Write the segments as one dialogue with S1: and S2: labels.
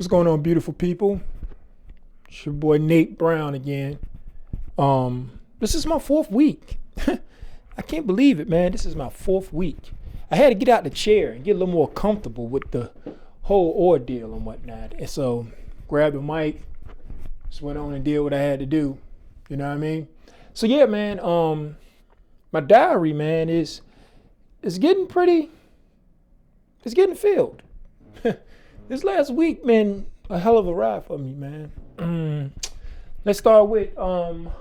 S1: What's going on, beautiful people? It's your boy Nate Brown again. This is my fourth week. I can't believe it, man. This is my fourth week. I had to get out the chair and get a little more comfortable with the whole ordeal and whatnot. And so grabbed the mic, just went on and did what I had to do. You know what I mean? So yeah, man, my diary, man, is getting it's getting filled. This last week, man, a hell of a ride for me, man. Let's start with, for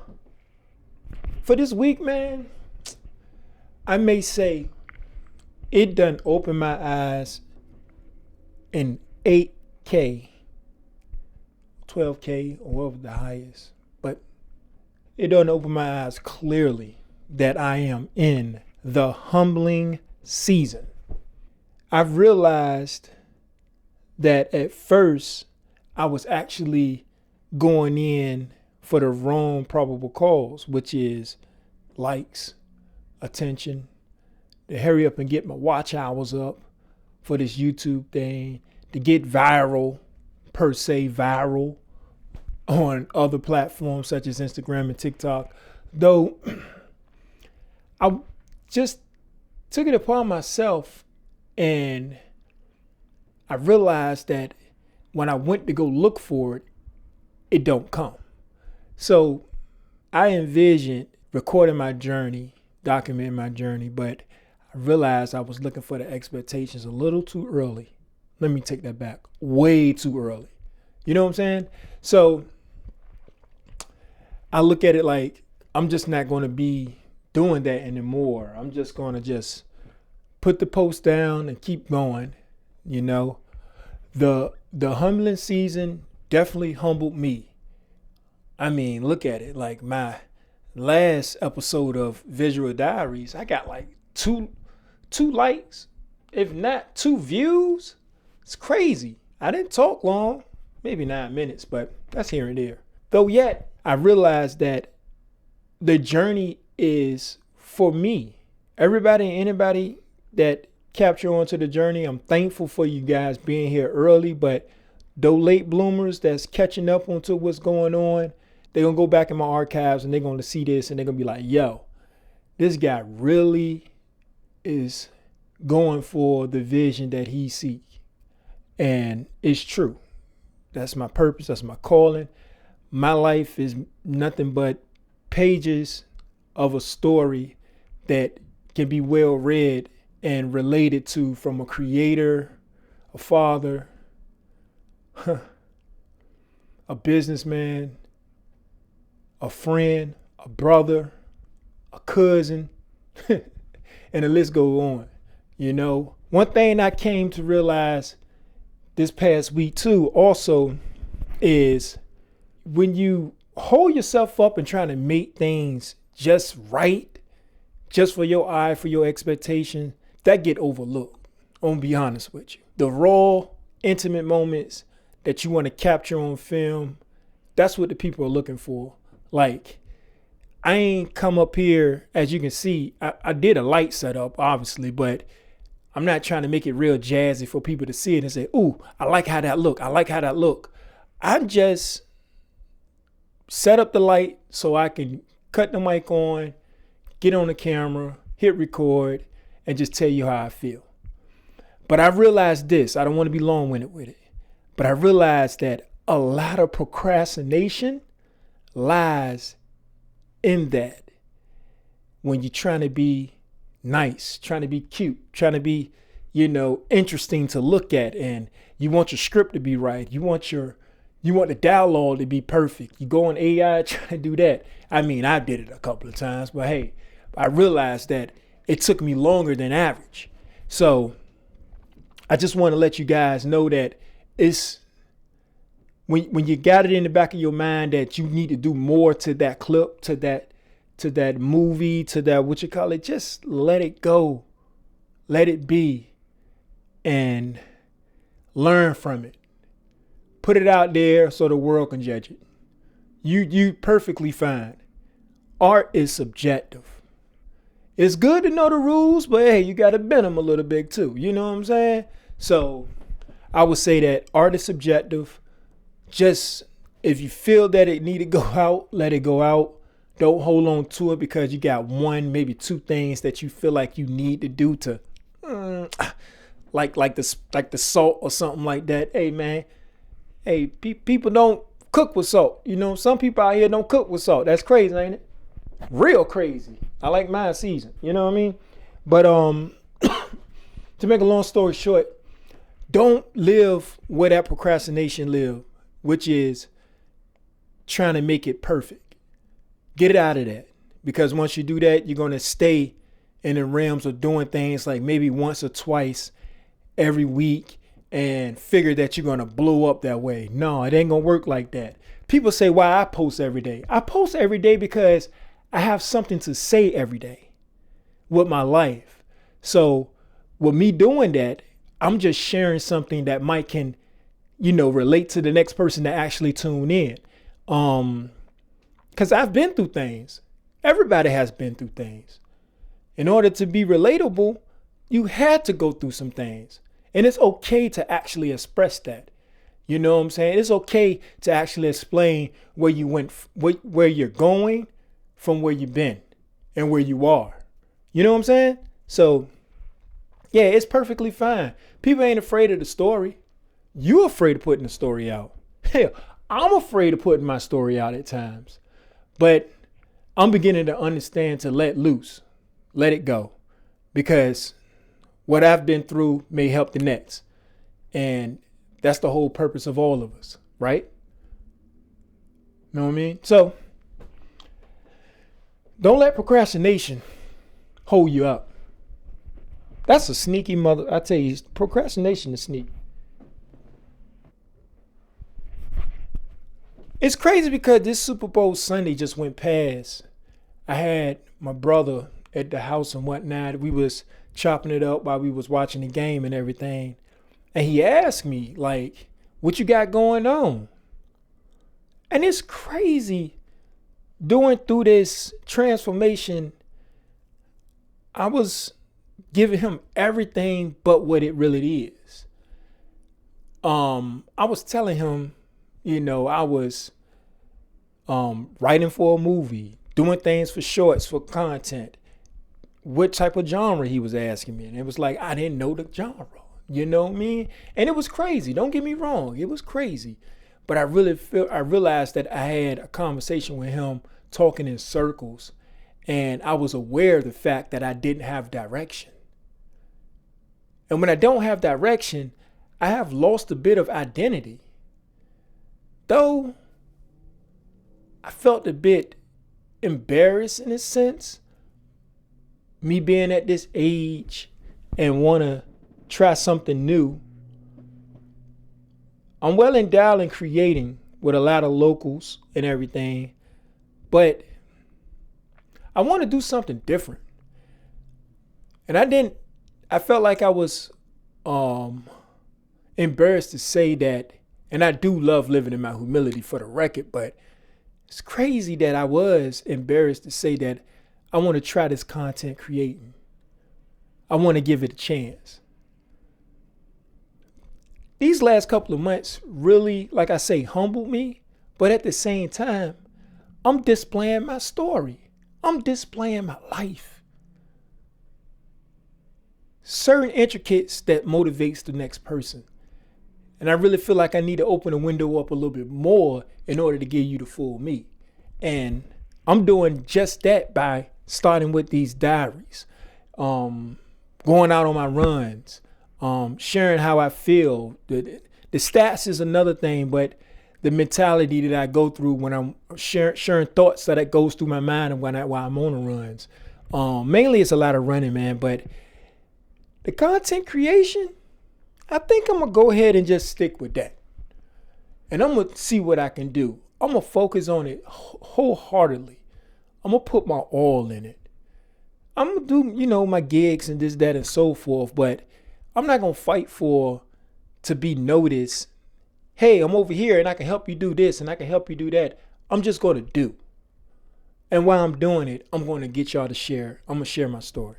S1: this week, man, I may say it done opened my eyes in 8K, 12K, or whatever the highest. But it done open my eyes clearly that I am in the humbling season. I've realized that at first I was actually going in for the wrong probable cause, which is likes, attention, to hurry up and get my watch hours up for this YouTube thing, to get viral, per se viral on other platforms such as Instagram and TikTok. Though I just took it upon myself and I realized that when I went to go look for it, it don't come. So I envisioned recording my journey, documenting my journey, but I realized I was looking for the expectations a little too early. Let me take that back. Way too early. You know what I'm saying? So I look at it like I'm just not going to be doing that anymore. I'm just going to just put the post down and keep going. You know, the humbling season definitely humbled me. I mean, look at it. Like my last episode of Visual Diaries, I got like two likes, if not 2 views. It's crazy. I didn't talk long, maybe 9 minutes, but that's here and there. Though yet, I realized that the journey is for me. Everybody and anybody that capture onto the journey, I'm thankful for you guys being here early, but those late bloomers that's catching up onto what's going on, they're going to go back in my archives and they're going to see this and they're going to be like, yo, this guy really is going for the vision that he seeks. And it's true. That's my purpose. That's my calling. My life is nothing but pages of a story that can be well read and related to from a creator, a father, a businessman, a friend, a brother, a cousin, and the list goes on. You know, one thing I came to realize this past week too also is when you hold yourself up and trying to make things just right, just for your eye, for your expectation, that get overlooked. I'm gonna be honest with you. The raw, intimate moments that you want to capture on film, that's what the people are looking for. Like, I ain't come up here, as you can see, I did a light setup, obviously, but I'm not trying to make it real jazzy for people to see it and say, ooh, I like how that look. I like how that look. I just set up the light so I can cut the mic on, get on the camera, hit record, and just tell you how I feel. But I realized this, I don't want to be long-winded with it, but I realized that a lot of procrastination lies in that. When you're trying to be nice, trying to be cute, trying to be, interesting to look at, and you want your script to be right. You want the dialogue to be perfect. You go on AI trying to do that. I mean, I did it a couple of times, but hey, I realized that it took me longer than average. So I just want to let you guys know that it's when you got it in the back of your mind that you need to do more to that clip, to that movie, to that, just let it go. Let it be and learn from it. Put it out there so the world can judge it. You perfectly fine. Art is subjective. It's good to know the rules, but hey, you got to bend them a little bit too. You know what I'm saying? So I would say that art is subjective. Just if you feel that it need to go out, let it go out. Don't hold on to it because you got one, maybe two things that you feel like you need to do to, like the salt or something like that. Hey man, hey, people don't cook with salt. You know, some people out here don't cook with salt. That's crazy, ain't it? Real crazy. I like mine seasoned. You know what I mean? But to make a long story short, don't live where that procrastination live, which is trying to make it perfect. Get it out of that. Because once you do that, you're going to stay in the realms of doing things like maybe once or twice every week and figure that you're going to blow up that way. No, it ain't going to work like that. People say, why I post every day? I post every day because I have something to say every day with my life. So with me doing that, I'm just sharing something that might can, relate to the next person that actually tune in. Because I've been through things. Everybody has been through things. In order to be relatable, you had to go through some things. And it's okay to actually express that. You know what I'm saying? It's okay to actually explain where you went, where you're going from where you've been and where you are. You know what I'm saying? So, yeah, it's perfectly fine. People ain't afraid of the story. You're afraid of putting the story out. Hell, I'm afraid of putting my story out at times. But I'm beginning to understand to let loose, let it go. Because what I've been through may help the next. And that's the whole purpose of all of us, right? Know what I mean? So don't let procrastination hold you up. That's a sneaky mother. I tell you, procrastination is sneaky. It's crazy because this Super Bowl Sunday just went past. I had my brother at the house and whatnot. We was chopping it up while we was watching the game and everything. And he asked me, like, what you got going on? And it's crazy. Going through this transformation, I was giving him everything but what it really is. I was telling him, I was writing for a movie, doing things for shorts, for content. What type of genre he was asking me. And it was like, I didn't know the genre. You know what I mean? And it was crazy. Don't get me wrong. It was crazy. But I realized that I had a conversation with him talking in circles. And I was aware of the fact that I didn't have direction. And when I don't have direction, I have lost a bit of identity. Though I felt a bit embarrassed in a sense, me being at this age and want to try something new. I'm well endowed in creating with a lot of locals and everything, but I want to do something different. And I felt like I was embarrassed to say that, and I do love living in my humility for the record, but it's crazy that I was embarrassed to say that I want to try this content creating. I want to give it a chance. These last couple of months really, like I say, humbled me, but at the same time, I'm displaying my story. I'm displaying my life. Certain intricacies that motivates the next person. And I really feel like I need to open the window up a little bit more in order to give you the full me. And I'm doing just that by starting with these diaries, going out on my runs, sharing how I feel. The stats is another thing, but the mentality that I go through when I'm sharing thoughts that goes through my mind while I'm on the runs. Mainly it's a lot of running, man, but the content creation, I think I'm going to go ahead and just stick with that. And I'm going to see what I can do. I'm going to focus on it wholeheartedly. I'm going to put my all in it. I'm going to do, my gigs and this, that, and so forth. But I'm not going to fight to be noticed. Hey, I'm over here and I can help you do this and I can help you do that. I'm just going to do. And while I'm doing it, I'm going to get y'all to share. I'm going to share my story.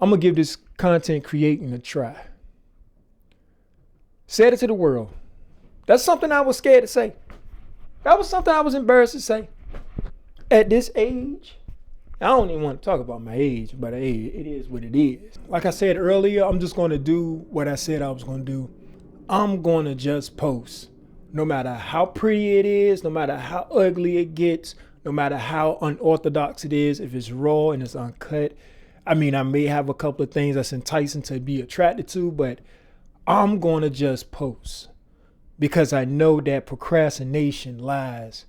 S1: I'm going to give this content creating a try. Said it to the world. That's something I was scared to say. That was something I was embarrassed to say. At this age, I don't even want to talk about my age, but hey, it is what it is. Like I said earlier, I'm just going to do what I said I was going to do. I'm going to just post. No matter how pretty it is, no matter how ugly it gets, no matter how unorthodox it is, if it's raw and it's uncut. I mean, I may have a couple of things that's enticing to be attracted to, but I'm going to just post. Because I know that procrastination lies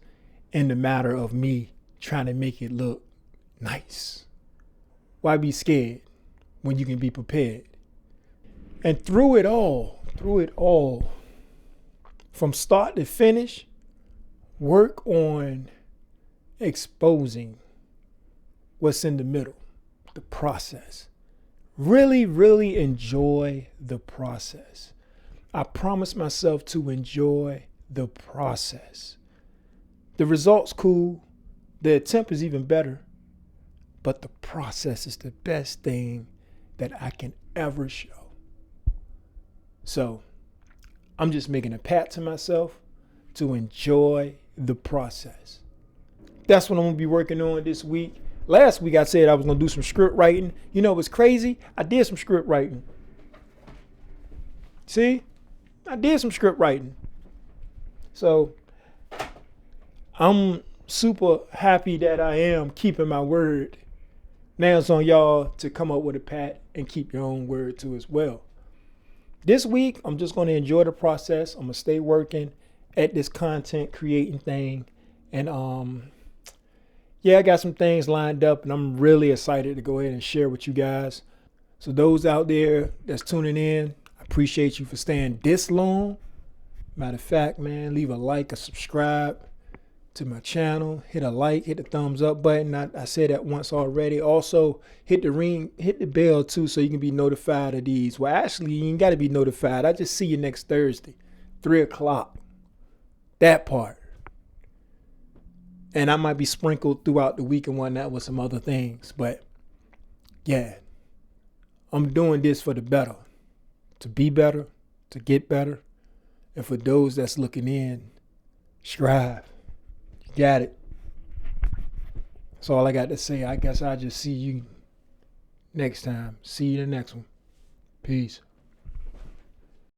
S1: in the matter of me trying to make it look nice. Why be scared when you can be prepared? And through it all, from start to finish, work on exposing what's in the middle, the process. Really, really enjoy the process. I promise myself to enjoy the process. The result's cool. The attempt is even better. But the process is the best thing that I can ever show. So I'm just making a pact to myself to enjoy the process. That's what I'm going to be working on this week. Last week I said I was going to do some script writing. You know what's crazy? I did some script writing. See? I did some script writing. So I'm super happy that I am keeping my word. Now it's on y'all to come up with a pact and keep your own word too as well. This week, I'm just going to enjoy the process. I'm going to stay working at this content creating thing. And I got some things lined up and I'm really excited to go ahead and share with you guys. So those out there that's tuning in, I appreciate you for staying this long. Matter of fact, man, leave a like, a subscribe to my channel. Hit a like, hit the thumbs up button. I said that once already. Also, hit the bell too so you can be notified of these. Well, actually, you ain't got to be notified. I just see you next Thursday, 3 o'clock. That part. And I might be sprinkled throughout the week and whatnot with some other things. But yeah, I'm doing this for the better. To be better, to get better. And for those that's looking in, strive. You got it. That's all I got to say. I guess I'll just see you next time. See you in the next one. Peace.